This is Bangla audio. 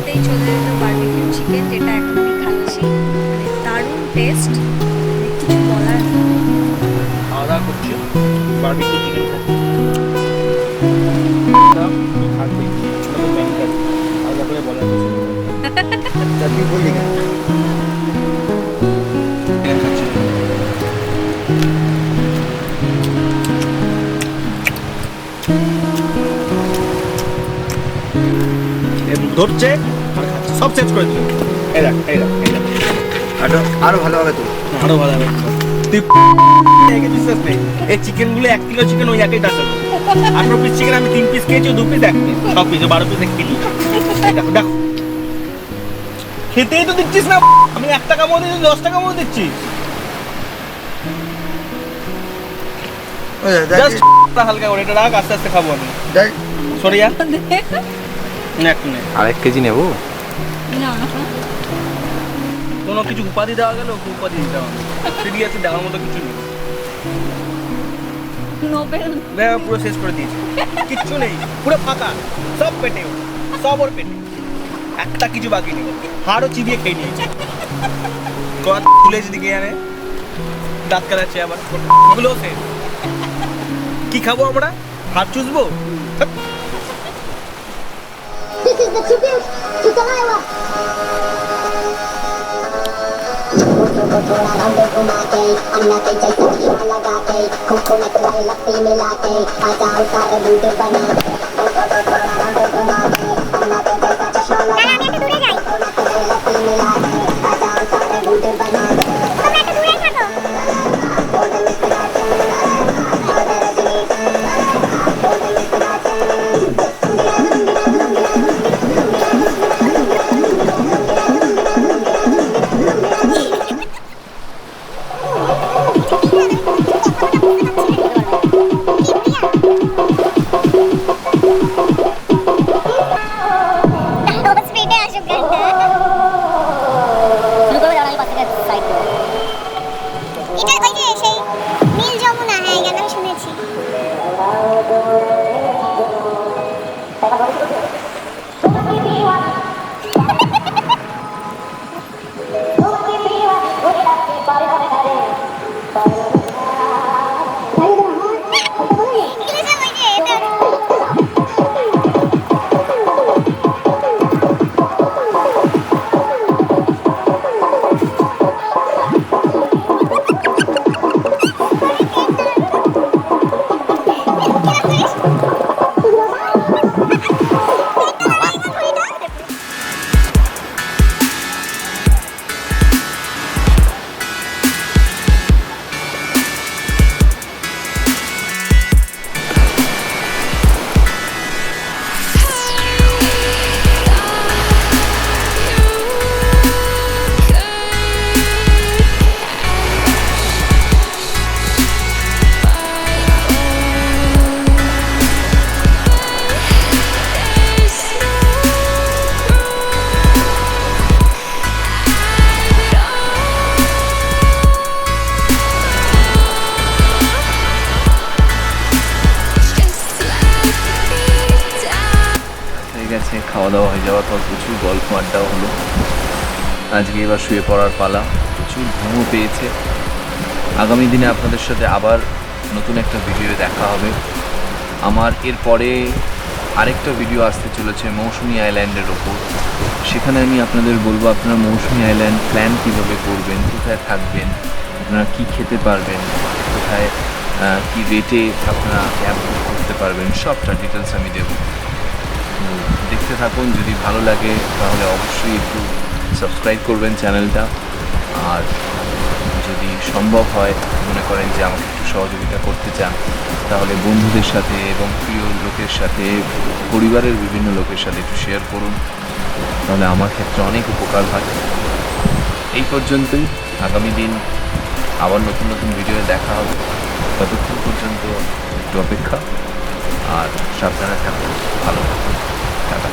খেতেই চলে এলো বারবিকিউ চিকেন, যেটা এখন আমি খাচ্ছি। মানে দারুণ টেস্ট, কিছু বলার নেই। খাওয়া দাওয়া করছি, বারবিকিউ চিকেন খাচ্ছি। থাকবেই ম্যান্ডেটারি, আলাদা করে বলার কিছু নেই। তুই বললি কেন? ধরছে আর খাচ্ছে, সব শেষ করে দিল। এই দেখ, এই দেখ, এই দেখ, আরো ভালো হবে তো, আরো ভালো হবে। তুই বিশ্বাস নেই, এই চিকেন গুলো 1 কিলো চিকেন ওই একই টাকা। 18 পিস চিকেন আমি 3 পিস খেয়েছি, 2 piece 1 piece, 6 piece 12 piece 1 kilo. দেখো দেখো, খেতেই তো দিচ্ছিস না। আমি 1 টাকা মতো দিচ্ছি, 10 টাকা মতো দিচ্ছি। জাস্ট হালকা করে এটা রাখ, আস্তে আস্তে খাবো আমি। সরিয়া আর 1 কেজি নেবো না, কোনো কিছু উপাধি দেওয়া গেল, উপাধি দেওয়া সিরিয়াসলি দেওয়ার মতো কিছু নেই। নোবেল পুরো শেষ করে দিয়েছি, কিচ্ছু নেই, পুরো ফাঁকা, সব পেটে, সব ওর পেটে, একটা কিছু বাকি নেই। হাড়ও চিবিয়ে খেয়ে নিয়েছে, কথা তুলে দিকে আনে, দাঁত কাটাচ্ছে আবার, ওগুলো শেষ। কি খাবো আমরা? হাত চুষবো? This is the tribute to Delilah. थोड़ा राउंड घुमा के अन्ना के जैसा कीमा लगा के खोखो में तुम्हारी लत्ती मिला के आ जाओ सारे बूढ़े बना थोड़ा राउंड घुमा के अन्ना के जैसा चश्मा लगा के खोखो में तुम्हारी लत्ती मिला के आ जाओ सारे बूढ़े बना तो मैं तो दूर ही গেছে। খাওয়া দাওয়া হয়ে যাওয়ার পর প্রচুর গল্প আড্ডাও হলো। আজকে এবার শুয়ে পড়ার পালা, প্রচুর ঘুমও পেয়েছে। আগামী দিনে আপনাদের সাথে আবার নতুন একটা ভিডিও দেখা হবে। আমার এরপরে আরেকটা ভিডিও আসতে চলেছে মৌসুমি আইল্যান্ডের ওপর। সেখানে আমি আপনাদের বলবো আপনারা মৌসুমি আইল্যান্ড প্ল্যান কীভাবে করবেন, কোথায় থাকবেন, আপনারা কী খেতে পারবেন, কোথায় কী রেটে আপনারা ক্যাব বুক করতে পারবেন, সবটা ডিটেলস আমি দেবো। দেখতে থাকুন, যদি ভালো লাগে তাহলে অবশ্যই একটু সাবস্ক্রাইব করবেন চ্যানেলটা। আর যদি সম্ভব হয়, মনে করেন যে আমাকে একটু সহযোগিতা করতে চান, তাহলে বন্ধুদের সাথে এবং প্রিয় লোকের সাথে, পরিবারের বিভিন্ন লোকের সাথে একটু শেয়ার করুন, তাহলে আমার ক্ষেত্রে অনেক উপকার হয়। এই পর্যন্তই, আগামী দিন আবার নতুন নতুন ভিডিও দেখা হবে। ততক্ষণ পর্যন্ত একটু অপেক্ষা, আর সাবধানে থাকুন, ভালো থাকুন, টাটা।